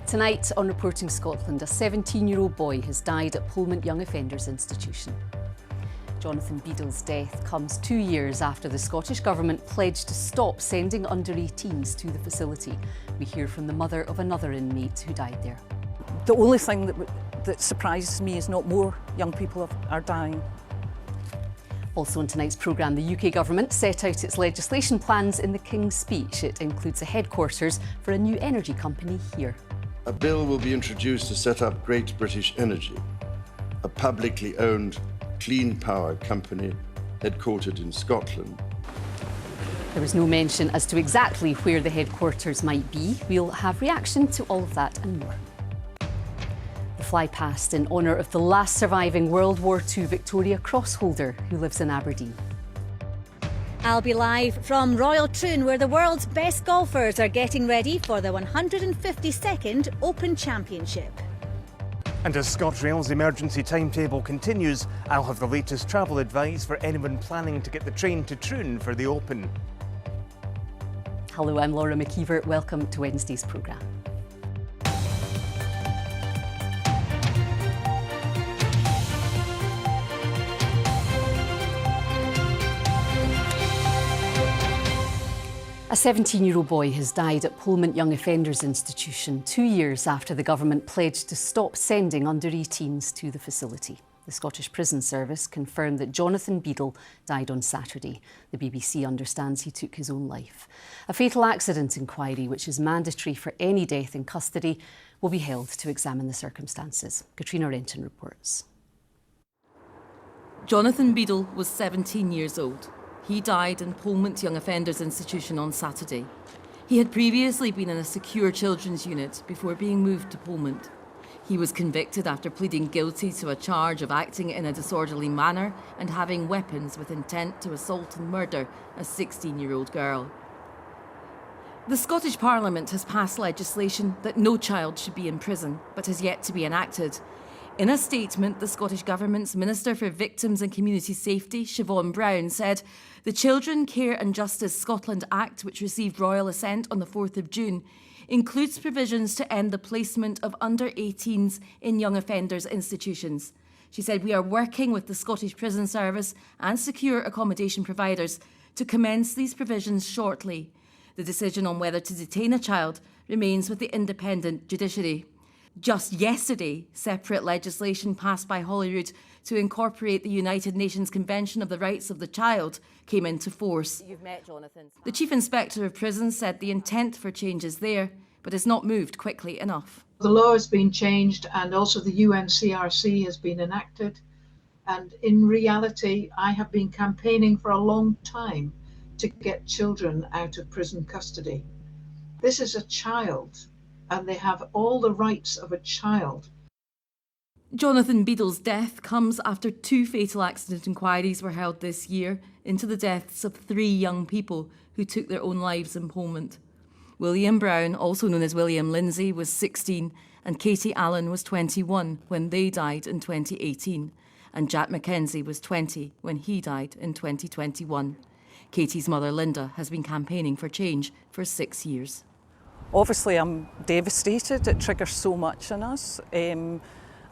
Tonight on Reporting Scotland, a 17-year-old boy has died at Polmont Young Offenders Institution. Jonathan Beadle's death comes 2 years after the Scottish Government pledged to stop sending under-18s to the facility. We hear from the mother of another inmate who died there. The only thing that surprises me is not more young people are dying. Also on tonight's programme, the UK Government set out its legislation plans in the King's Speech. It includes a headquarters for a new energy company here. A bill will be introduced to set up Great British Energy, a publicly owned clean power company headquartered in Scotland. There was no mention as to exactly where the headquarters might be. We'll have reaction to all of that and more. The fly past in honour of the last surviving World War II Victoria Cross holder who lives in Aberdeen. I'll be live from Royal Troon, where the world's best golfers are getting ready for the 152nd Open Championship. And as ScotRail's emergency timetable continues, I'll have the latest travel advice for anyone planning to get the train to Troon for the Open. Hello, I'm Laura McKeever. Welcome to Wednesday's programme. A 17-year-old boy has died at Polmont Young Offenders Institution 2 years after the government pledged to stop sending under-18s to the facility. The Scottish Prison Service confirmed that Jonathan Beadle died on Saturday. The BBC understands he took his own life. A fatal accident inquiry, which is mandatory for any death in custody, will be held to examine the circumstances. Katrina Renton reports. Jonathan Beadle was 17 years old. He died in Polmont Young Offenders Institution on Saturday. He had previously been in a secure children's unit before being moved to Polmont. He was convicted after pleading guilty to a charge of acting in a disorderly manner and having weapons with intent to assault and murder a 16-year-old girl. The Scottish Parliament has passed legislation that no child should be in prison, but has yet to be enacted. In a statement, the Scottish Government's Minister for Victims and Community Safety, Siobhan Brown, said the Children, Care and Justice Scotland Act, which received royal assent on the 4th of June, includes provisions to end the placement of under-18s in young offenders institutions. She said, "We are working with the Scottish Prison Service and secure accommodation providers to commence these provisions shortly. The decision on whether to detain a child remains with the independent judiciary." Just yesterday, separate legislation passed by Holyrood to incorporate the United Nations Convention of the Rights of the Child came into force. You've met Jonathan. The Chief Inspector of Prisons said the intent for change is there, but it's not moved quickly enough. The law has been changed and also the UNCRC has been enacted. And in reality, I have been campaigning for a long time to get children out of prison custody. This is a child, and they have all the rights of a child. Jonathan Beadle's death comes after 2 fatal accident inquiries were held this year into the deaths of 3 young people who took their own lives in Polmont. William Brown, also known as William Lindsay, was 16 and Katie Allen was 21 when they died in 2018, and Jack Mackenzie was 20 when he died in 2021. Katie's mother, Linda, has been campaigning for change for 6 years. Obviously, I'm devastated. It triggers so much in us. And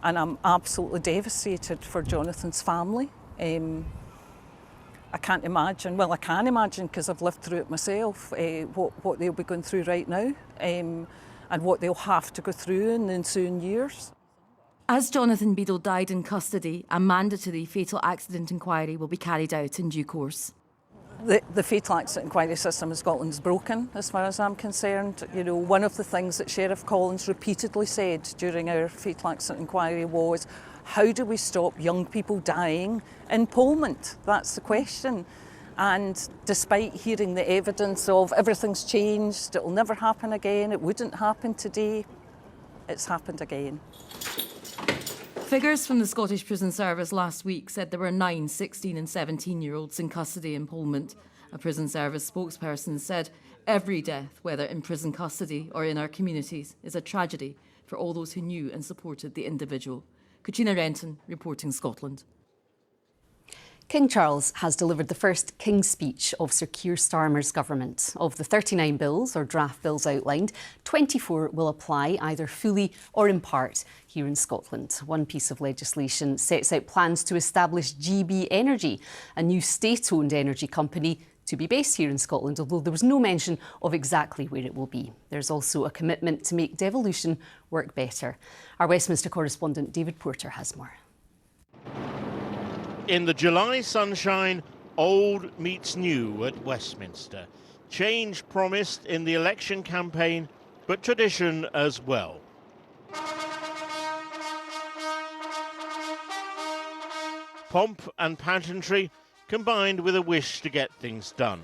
I'm absolutely devastated for Jonathan's family. I can't imagine, well, I can imagine because I've lived through it myself, what they'll be going through right now and what they'll have to go through in the ensuing years. As Jonathan Beadle died in custody, a mandatory fatal accident inquiry will be carried out in due course. The fatal accident inquiry system in Scotland is broken, as far as I'm concerned. You know, one of the things that Sheriff Collins repeatedly said during our fatal accident inquiry was, how do we stop young people dying in Polmont? That's the question. And despite hearing the evidence of everything's changed, it'll never happen again, it wouldn't happen today, it's happened again. Figures from the Scottish Prison Service last week said there were 9 16 and 17-year-olds in custody in Polmont. A Prison Service spokesperson said every death, whether in prison custody or in our communities, is a tragedy for all those who knew and supported the individual. Katrina Renton, reporting Scotland. King Charles has delivered the first King's Speech of Sir Keir Starmer's government. Of the 39 bills or draft bills outlined, 24 will apply either fully or in part here in Scotland. One piece of legislation sets out plans to establish GB Energy, a new state-owned energy company to be based here in Scotland, although there was no mention of exactly where it will be. There's also a commitment to make devolution work better. Our Westminster correspondent David Porter has more. In the July sunshine, old meets new at Westminster. Change promised in the election campaign, but tradition as well. Pomp and pageantry combined with a wish to get things done.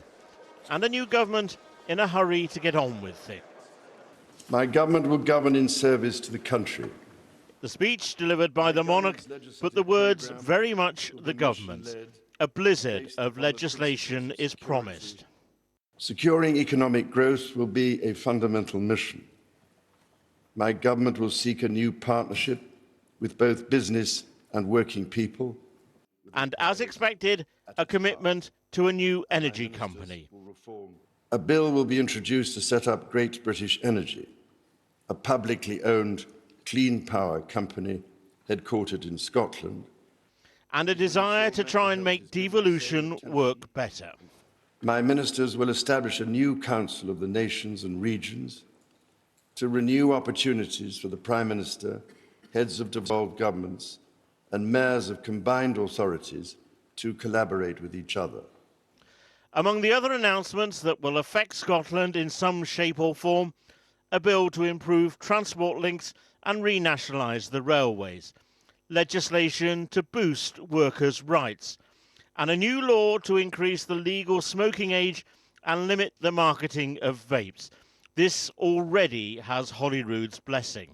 And a new government in a hurry to get on with things. My government will govern in service to the country. The speech delivered by the monarch, but the words very much the government's. A blizzard of legislation is promised. Securing economic growth will be a fundamental mission. My government will seek a new partnership with both business and working people. And as expected, a commitment to a new energy company. A bill will be introduced to set up Great British Energy, a publicly owned clean power company headquartered in Scotland. And a desire to try and make devolution work better. My ministers will establish a new Council of the Nations and Regions to renew opportunities for the Prime Minister, heads of devolved governments and mayors of combined authorities to collaborate with each other. Among the other announcements that will affect Scotland in some shape or form, a bill to improve transport links and renationalise the railways, legislation to boost workers' rights, and a new law to increase the legal smoking age and limit the marketing of vapes. This already has Holyrood's blessing.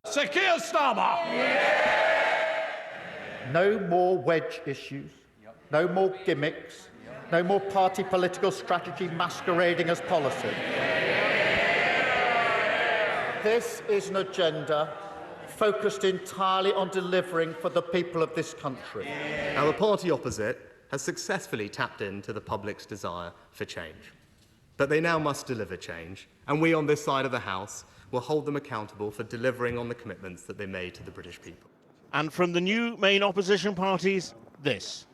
Sir Keir Starmer! No more wedge issues, no more gimmicks, no more party political strategy masquerading as policy. This is an agenda focused entirely on delivering for the people of this country. Now, the party opposite has successfully tapped into the public's desire for change. But they now must deliver change, and we on this side of the House will hold them accountable for delivering on the commitments that they made to the British people. And from the new main opposition parties, this.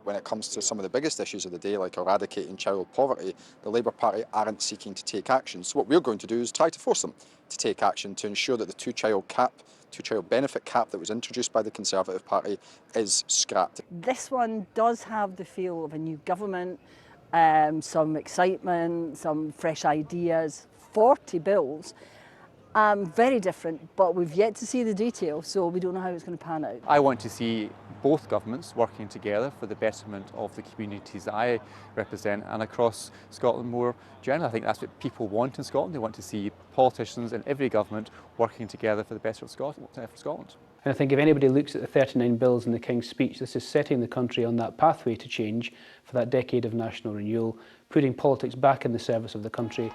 When it comes to some of the biggest issues of the day, like eradicating child poverty, the Labour Party aren't seeking to take action. So what we're going to do is try to force them to take action to ensure that the two-child benefit cap that was introduced by the Conservative Party is scrapped. This one does have the feel of a new government, some excitement, some fresh ideas, 40 bills. Very different, but we've yet to see the details, so we don't know how it's going to pan out. I want to see both governments working together for the betterment of the communities that I represent and across Scotland more generally. I think that's what people want in Scotland. They want to see politicians in every government working together for the better of Scotland. And I think if anybody looks at the 39 bills in the King's Speech, this is setting the country on that pathway to change for that decade of national renewal, putting politics back in the service of the country.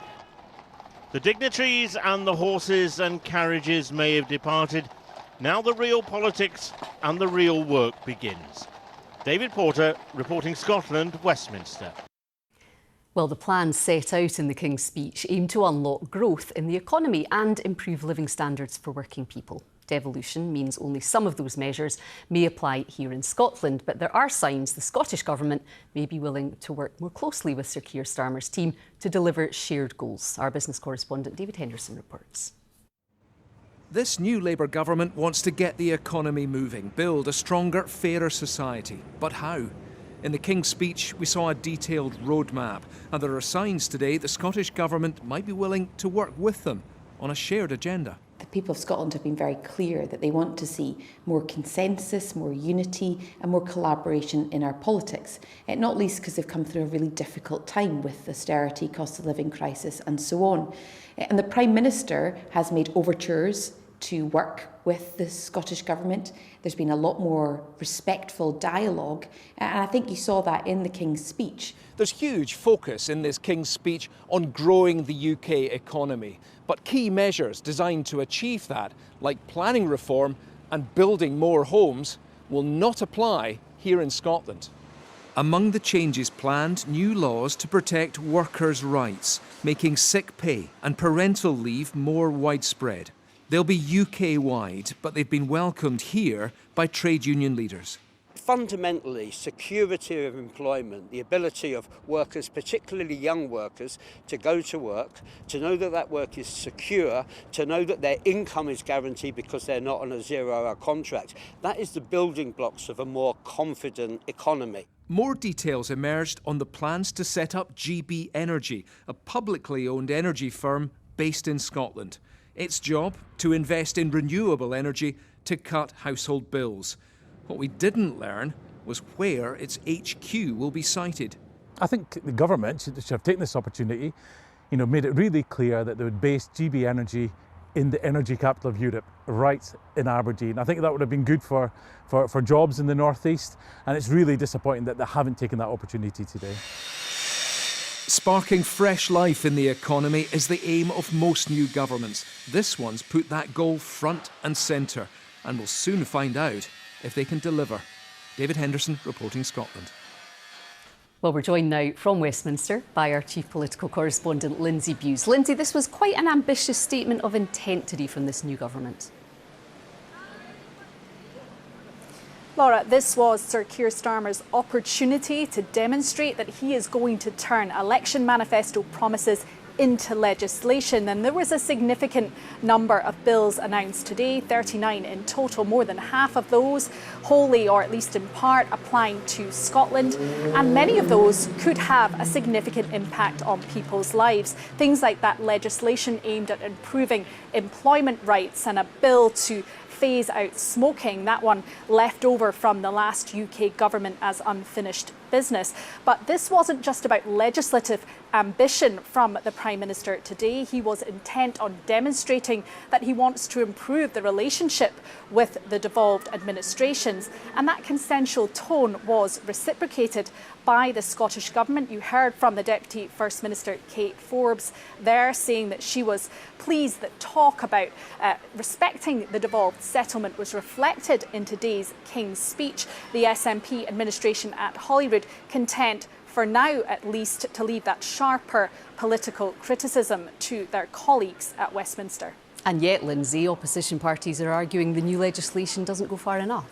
The dignitaries and the horses and carriages may have departed. Now the real politics and the real work begins. David Porter, reporting Scotland, Westminster. Well, the plans set out in the King's Speech aim to unlock growth in the economy and improve living standards for working people. Devolution means only some of those measures may apply here in Scotland, but there are signs the Scottish Government may be willing to work more closely with Sir Keir Starmer's team to deliver shared goals. Our business correspondent David Henderson reports. This new Labour government wants to get the economy moving, build a stronger, fairer society. But how? In the King's Speech, we saw a detailed roadmap, and there are signs today the Scottish Government might be willing to work with them on a shared agenda. The people of Scotland have been very clear that they want to see more consensus, more unity and more collaboration in our politics, not least because they've come through a really difficult time with austerity, cost of living crisis and so on. And the Prime Minister has made overtures to work with the Scottish Government. There's been a lot more respectful dialogue, and I think you saw that in the King's Speech. There's huge focus in this King's Speech on growing the UK economy, but key measures designed to achieve that, like planning reform and building more homes, will not apply here in Scotland. Among the changes planned, new laws to protect workers' rights, making sick pay and parental leave more widespread. They'll be UK-wide, but they've been welcomed here by trade union leaders. Fundamentally, security of employment, the ability of workers, particularly young workers, to go to work, to know that that work is secure, to know that their income is guaranteed because they're not on a zero-hour contract. That is the building blocks of a more confident economy. More details emerged on the plans to set up GB Energy, a publicly owned energy firm based in Scotland. Its job, to invest in renewable energy to cut household bills. What we didn't learn was where its HQ will be sited. I think the government should have taken this opportunity, made it really clear that they would base GB Energy in the energy capital of Europe, right in Aberdeen. I think that would have been good for jobs in the northeast, and it's really disappointing that they haven't taken that opportunity today. Sparking fresh life in the economy is the aim of most new governments. This one's put that goal front and centre, and we'll soon find out if they can deliver. David Henderson, reporting Scotland. Well, we're joined now from Westminster by our chief political correspondent, Lindsay Bewes. Lindsay, this was quite an ambitious statement of intent today from this new government. Laura, this was Sir Keir Starmer's opportunity to demonstrate that he is going to turn election manifesto promises into legislation, and there was a significant number of bills announced today, 39 in total, more than half of those wholly or at least in part applying to Scotland, and many of those could have a significant impact on people's lives. Things like that legislation aimed at improving employment rights and a bill to phase out smoking, that one left over from the last UK government as unfinished business. But this wasn't just about legislative ambition from the Prime Minister today. He was intent on demonstrating that he wants to improve the relationship with the devolved administrations, and that consensual tone was reciprocated by the Scottish Government. You heard from the Deputy First Minister Kate Forbes there saying that she was pleased that talk about respecting the devolved settlement was reflected in today's King's Speech. The SNP administration at Holyrood content, for now at least, to leave that sharper political criticism to their colleagues at Westminster. And yet, Lindsay, opposition parties are arguing the new legislation doesn't go far enough.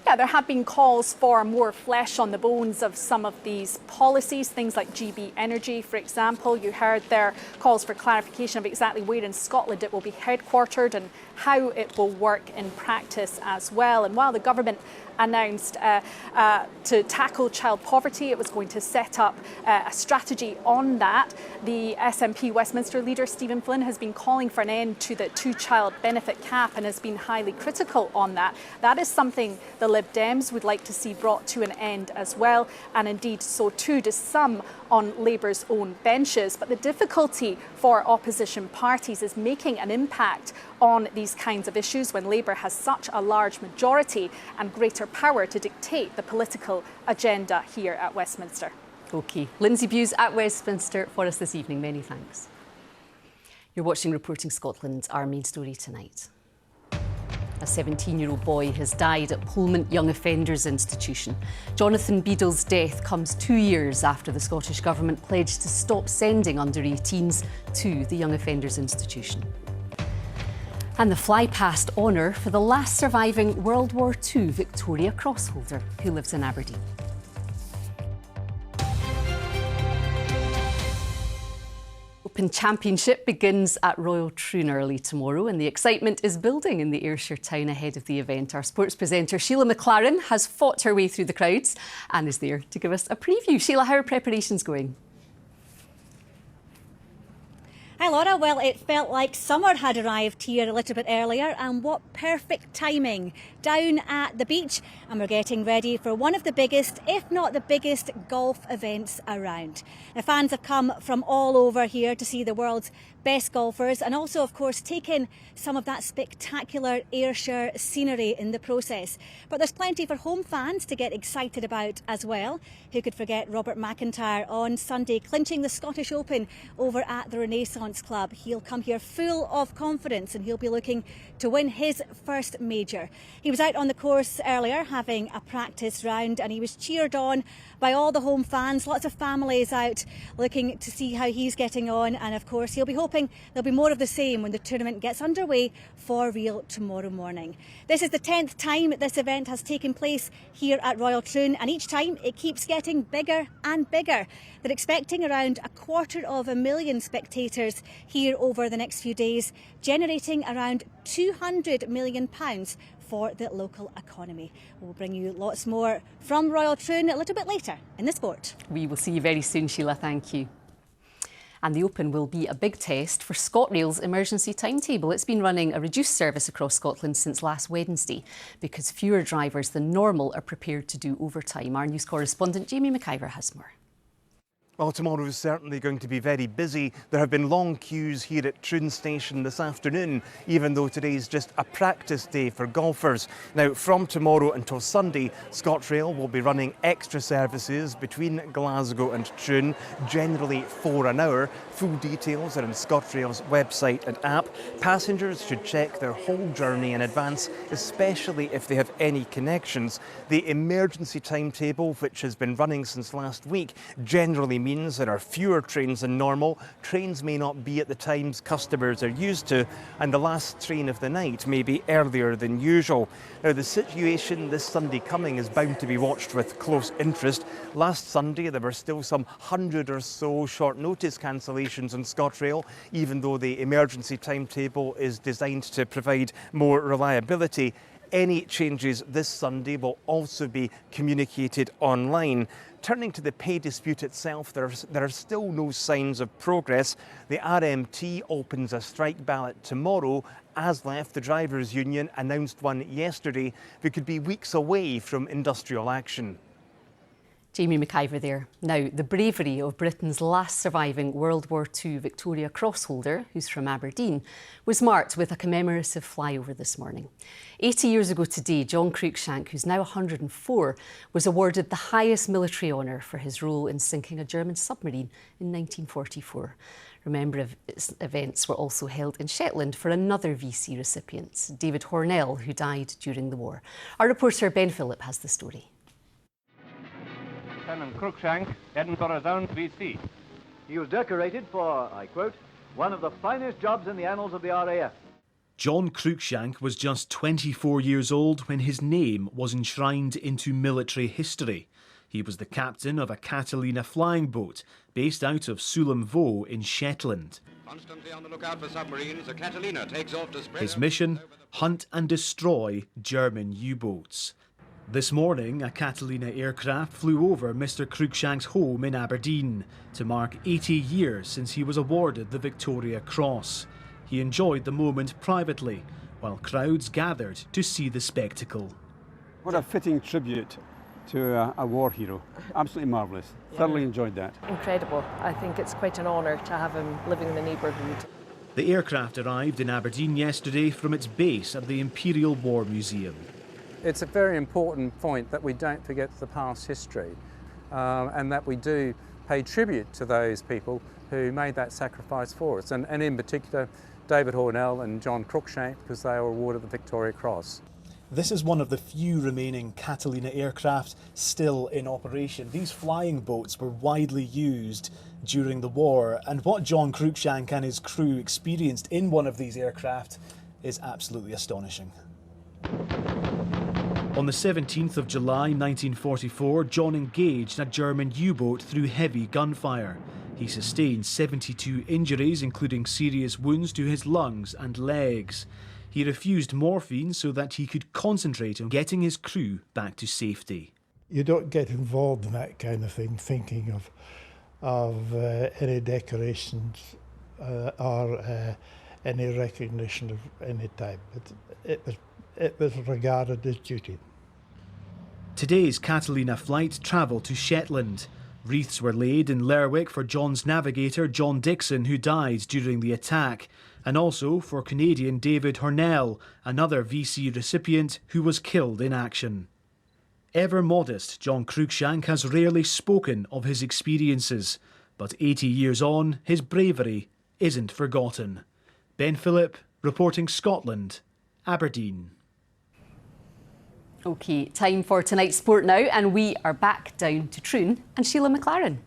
Yeah, there have been calls for more flesh on the bones of some of these policies, things like GB Energy, for example. You heard there calls for clarification of exactly where in Scotland it will be headquartered and how it will work in practice as well. And while the government announced to tackle child poverty, it was going to set up a strategy on that, the SNP Westminster leader Stephen Flynn has been calling for an end to the two-child benefit cap and has been highly critical on that. That is something the Lib Dems would like to see brought to an end as well, and indeed so too does some on Labour's own benches. But the difficulty for opposition parties is making an impact on these kinds of issues when Labour has such a large majority and greater power to dictate the political agenda here at Westminster. OK. Lindsay Bewes at Westminster for us this evening. Many thanks. You're watching Reporting Scotland, our main story tonight. A 17-year-old boy has died at Polmont Young Offenders Institution. Jonathan Beadle's death comes 2 years after the Scottish Government pledged to stop sending under-18s to the Young Offenders Institution. And the fly past honour for the last surviving World War II Victoria Cross holder who lives in Aberdeen. Open Championship begins at Royal Troon early tomorrow, and the excitement is building in the Ayrshire town ahead of the event. Our sports presenter Sheila McLaren has fought her way through the crowds and is there to give us a preview. Sheila, how are preparations going? Hi Laura, well it felt like summer had arrived here a little bit earlier, and what perfect timing down at the beach, and we're getting ready for one of the biggest, if not the biggest, golf events around. Now, fans have come from all over here to see the world's best golfers and also, of course, take in some of that spectacular Ayrshire scenery in the process. But there's plenty for home fans to get excited about as well. Who could forget Robert McIntyre on Sunday clinching the Scottish Open over at the Renaissance Club. He'll come here full of confidence and he'll be looking to win his first major. He was out on the course earlier having a practice round and he was cheered on by all the home fans. Lots of families out looking to see how he's getting on, and of course he'll be hoping there'll be more of the same when the tournament gets underway for real tomorrow morning. This is the 10th time this event has taken place here at Royal Troon, and each time it keeps getting bigger and bigger. They're expecting around 250,000 spectators here over the next few days, generating around £200 million for the local economy. We'll bring you lots more from Royal Troon a little bit later in the sport. We will see you very soon, Sheila. Thank you. And the Open will be a big test for ScotRail's emergency timetable. It's been running a reduced service across Scotland since last Wednesday because fewer drivers than normal are prepared to do overtime. Our news correspondent Jamie McIver has more. Well, tomorrow is certainly going to be very busy. There have been long queues here at Troon Station this afternoon, even though today is just a practice day for golfers. Now, from tomorrow until Sunday, ScotRail will be running extra services between Glasgow and Troon, generally 4 an hour. Full details are on ScotRail's website and app. Passengers should check their whole journey in advance, especially if they have any connections. The emergency timetable, which has been running since last week, generally means there are fewer trains than normal. Trains may not be at the times customers are used to, and the last train of the night may be earlier than usual. Now, the situation this Sunday coming is bound to be watched with close interest. Last Sunday, there were still some 100 or so short notice cancellations on ScotRail, even though the emergency timetable is designed to provide more reliability. Any changes this Sunday will also be communicated online. Turning to the pay dispute itself, there are still no signs of progress. The RMT opens a strike ballot tomorrow. ASLEF, the drivers' union, announced one yesterday. They could be weeks away from industrial action. Jamie McIver there. Now, the bravery of Britain's last surviving World War II Victoria Cross holder, who's from Aberdeen, was marked with a commemorative flyover this morning. 80 years ago today, John Cruikshank, who's now 104, was awarded the highest military honour for his role in sinking a German submarine in 1944. Events were also held in Shetland for another VC recipient, David Hornell, who died during the war. Our reporter Ben Phillip has the story. Lieutenant Cruikshank, heading for his own VC. He was decorated for, I quote, one of the finest jobs in the annals of the RAF. John Cruikshank was just 24 years old when his name was enshrined into military history. He was the captain of a Catalina flying boat based out of Sullom Voe in Shetland. Constantly on the lookout for submarines, the Catalina takes off to spread. His mission, hunt and destroy German U-boats. This morning, a Catalina aircraft flew over Mr. Cruikshank's home in Aberdeen to mark 80 years since he was awarded the Victoria Cross. He enjoyed the moment privately, while crowds gathered to see the spectacle. What a fitting tribute to a war hero. Absolutely marvellous. Thoroughly enjoyed that. Incredible. I think it's quite an honour to have him living in the neighbourhood. The aircraft arrived in Aberdeen yesterday from its base at the Imperial War Museum. It's a very important point that we don't forget the past history and that we do pay tribute to those people who made that sacrifice for us, and in particular David Hornell and John Cruikshank, because they were awarded the Victoria Cross. This is one of the few remaining Catalina aircraft still in operation. These flying boats were widely used during the war, and what John Cruikshank and his crew experienced in one of these aircraft is absolutely astonishing. On the 17th of July 1944, John engaged a German U-boat through heavy gunfire. He sustained 72 injuries, including serious wounds to his lungs and legs. He refused morphine so that he could concentrate on getting his crew back to safety. You don't get involved in that kind of thing thinking of any decorations or any recognition of any type. It was regarded as duty. Today's Catalina flight travelled to Shetland. Wreaths were laid in Lerwick for John's navigator John Dixon, who died during the attack, and also for Canadian David Hornell, another VC recipient who was killed in action. Ever modest, John Cruikshank has rarely spoken of his experiences, but 80 years on, his bravery isn't forgotten. Ben Phillip, reporting Scotland, Aberdeen. OK, time for tonight's sport now, and we are back down to Troon and Sheila McLaren.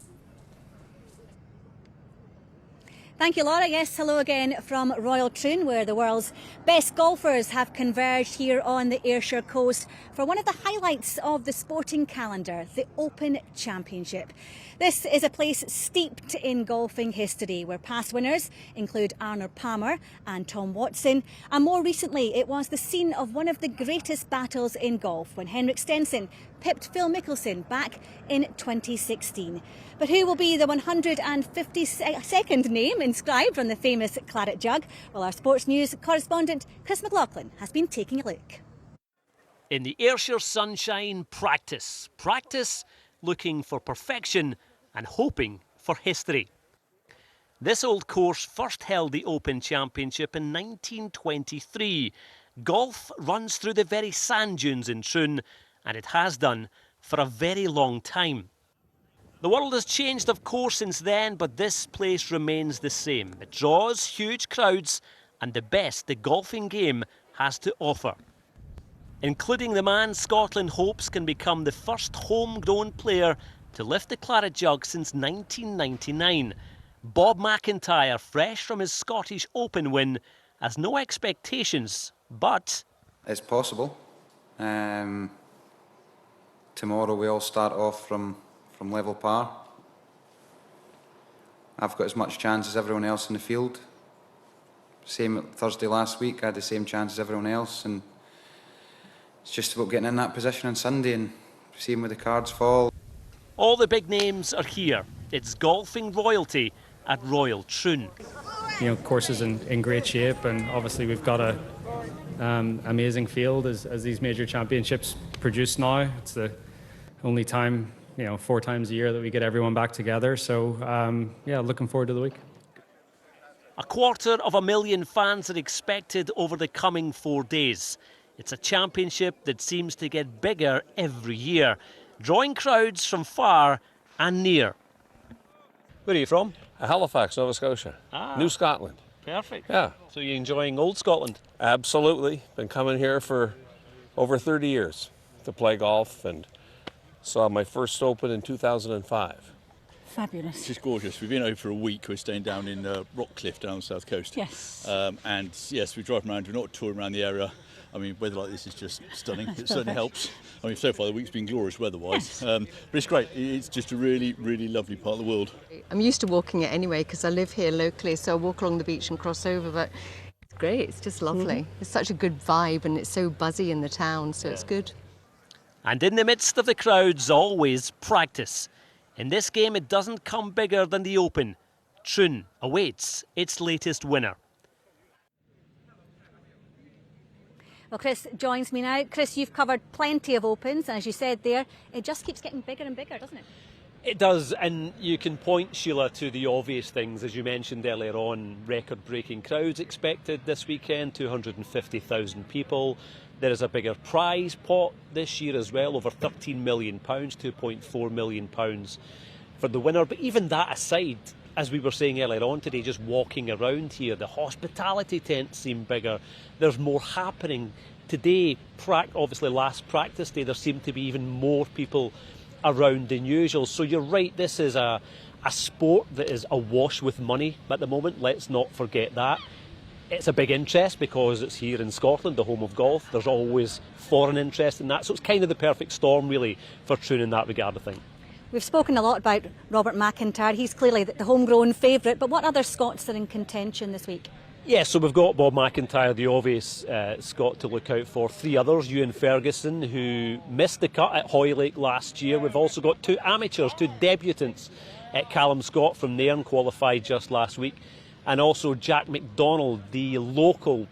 Thank you, Laura. Yes, hello again from Royal Troon, where the world's best golfers have converged here on the Ayrshire coast for one of the highlights of the sporting calendar, the Open Championship. This is a place steeped in golfing history, where past winners include Arnold Palmer and Tom Watson, and more recently it was the scene of one of the greatest battles in golf when Henrik Stenson pipped Phil Mickelson back in 2016. But who will be the 152nd name inscribed on the famous claret jug? Well, our sports news correspondent Chris McLaughlin has been taking a look. In the Ayrshire sunshine, practice. Practice looking for perfection and hoping for history. This old course first held the Open Championship in 1923. Golf runs through the very sand dunes in Troon, and it has done for a very long time. The world has changed, of course, since then, but this place remains the same. It draws huge crowds and the best the golfing game has to offer, including the man Scotland hopes can become the first homegrown player to lift the claret jug since 1999. Bob McIntyre, fresh from his Scottish Open win, has no expectations, but it's possible. Tomorrow we all start off from level par. I've got as much chance as everyone else in the field. Same Thursday last week, I had the same chance as everyone else, and it's just about getting in that position on Sunday and seeing where the cards fall. all the big names are here. It's golfing royalty at Royal Troon. You know, course is in great shape, and obviously we've got a amazing field as these major championships produce now. It's the only time, 4 times a year that we get everyone back together. So yeah, looking forward to the week. 250,000 fans are expected over the coming 4 days. It's a championship that seems to get bigger every year, drawing crowds from far and near. Where are you from? Halifax, Nova Scotia. New Scotland. Perfect. Yeah. So you're enjoying old Scotland? Absolutely. Been coming here for over 30 years to play golf, and saw my first Open in 2005. Fabulous. It's just gorgeous. We've been over for a week. We're staying down in Rockcliffe down the south coast. Yes. And yes, we drive around. We're not touring around the area. I mean, weather like this is just stunning. It certainly helps. I mean, so far the week's been glorious weather-wise. Yes. But it's great. It's just a really, really lovely part of the world. I'm used to walking it anyway because I live here locally, so I walk along the beach and cross over, but it's great. It's just lovely. Mm-hmm. It's such a good vibe, and it's so buzzy in the town, so it's good. And in the midst of the crowds, always practice. In this game, it doesn't come bigger than the Open. Troon awaits its latest winner. Well, Chris joins me now. Chris, you've covered plenty of Opens, and as you said there, it just keeps getting bigger and bigger, doesn't it? It does, and you can point, Sheila, to the obvious things. As you mentioned earlier on, record-breaking crowds expected this weekend, 250,000 people. There is a bigger prize pot this year as well, over £13 million, £2.4 million for the winner. But even that aside, as we were saying earlier on today, just walking around here, the hospitality tents seem bigger. There's more happening. Today, obviously last practice day, there seemed to be even more people around than usual. So you're right, this is a sport that is awash with money at the moment. Let's not forget that. It's a big interest because it's here in Scotland, the home of golf. There's always foreign interest in that. So it's kind of the perfect storm, really, for Troon in that regard, I think. We've spoken a lot about Robert McIntyre. He's clearly the homegrown favourite, but what other Scots are in contention this week? Yeah, so we've got Bob McIntyre, the obvious Scot to look out for. 3 others, Ewan Ferguson, who missed the cut at Hoylake last year. We've also got 2 amateurs, 2 debutants. Callum Scott from Nairn qualified just last week. And also Jack McDonald, the local.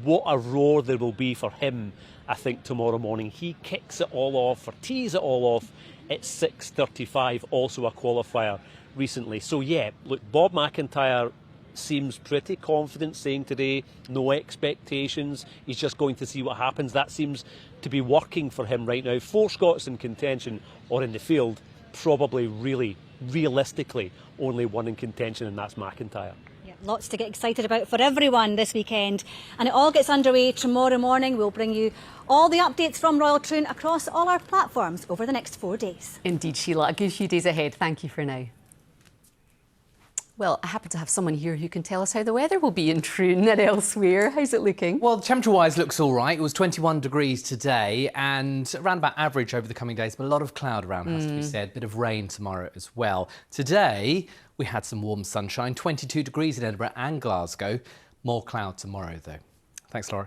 What a roar there will be for him, I think, tomorrow morning. He kicks it all off, or tees it all off, at 6:35, also a qualifier recently. So yeah, look, Bob McIntyre seems pretty confident, saying today no expectations, he's just going to see what happens. That seems to be working for him right now. 4 Scots in contention or in the field, probably really realistically only one in contention, and that's McIntyre. Yeah, lots to get excited about for everyone this weekend, and it all gets underway tomorrow morning. We'll bring you all the updates from Royal Troon across all our platforms over the next 4 days. Indeed, Sheila, a good few days ahead. Thank you for now. Well, I happen to have someone here who can tell us how the weather will be in Troon and elsewhere. How's it looking? Well, temperature-wise looks all right. It was 21 degrees today and around about average over the coming days, but a lot of cloud around, has to be said. Bit of rain tomorrow as well. Today, we had some warm sunshine, 22 degrees in Edinburgh and Glasgow. More cloud tomorrow, though. Thanks, Laura.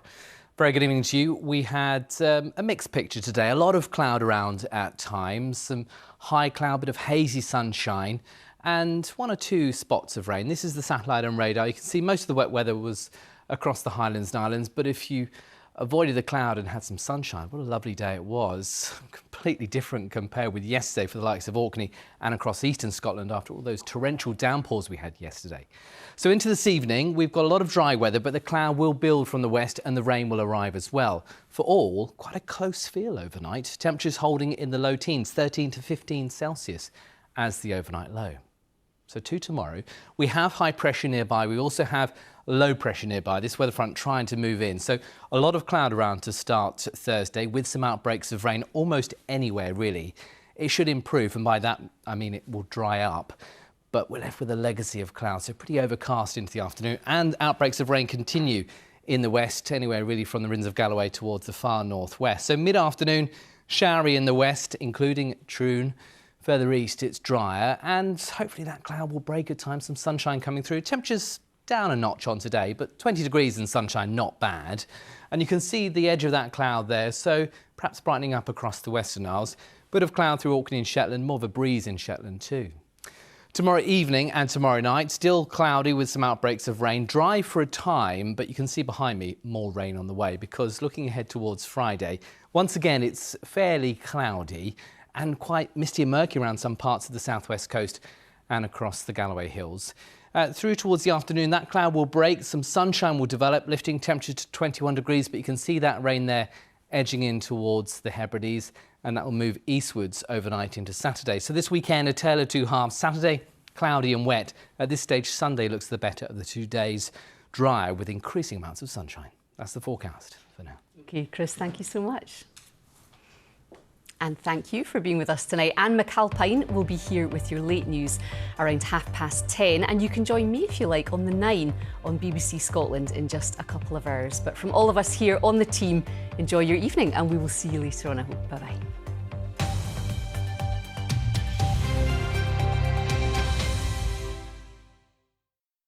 Very good evening to you. We had a mixed picture today. A lot of cloud around at times, some high cloud, bit of hazy sunshine, and 1 or 2 spots of rain. This is the satellite and radar. You can see most of the wet weather was across the Highlands and Islands, but if you avoided the cloud and had some sunshine, what a lovely day it was. Completely different compared with yesterday for the likes of Orkney and across eastern Scotland after all those torrential downpours we had yesterday. So into this evening, we've got a lot of dry weather, but the cloud will build from the west and the rain will arrive as well. For all, quite a close feel overnight. Temperatures holding in the low teens, 13 to 15 Celsius as the overnight low. So to tomorrow, we have high pressure nearby. We also have low pressure nearby. This weather front trying to move in. So a lot of cloud around to start Thursday with some outbreaks of rain almost anywhere, really. It should improve, and by that, I mean it will dry up. But we're left with a legacy of clouds, so pretty overcast into the afternoon. And outbreaks of rain continue in the west, anywhere really from the Rins of Galloway towards the far northwest. So mid-afternoon, showery in the west, including Troon. Further east, it's drier, and hopefully that cloud will break at times, some sunshine coming through. Temperatures down a notch on today, but 20 degrees and sunshine, not bad. And you can see the edge of that cloud there, so perhaps brightening up across the Western Isles. Bit of cloud through Orkney and Shetland, more of a breeze in Shetland too. Tomorrow evening and tomorrow night, still cloudy with some outbreaks of rain. Dry for a time, but you can see behind me more rain on the way, because looking ahead towards Friday, once again it's fairly cloudy and quite misty and murky around some parts of the southwest coast and across the Galloway Hills. Through towards the afternoon, that cloud will break, some sunshine will develop, lifting temperature to 21 degrees, but you can see that rain there edging in towards the Hebrides, and that will move eastwards overnight into Saturday. So this weekend, a tale of two halves. Saturday, cloudy and wet. At this stage, Sunday looks the better of the 2 days, drier with increasing amounts of sunshine. That's the forecast for now. OK, Chris, thank you so much. And thank you for being with us tonight. Anne McAlpine will be here with your late news around 10:30. And you can join me, if you like, on the 9 on BBC Scotland in just a couple of hours. But from all of us here on the team, enjoy your evening and we will see you later on, I hope. Bye-bye.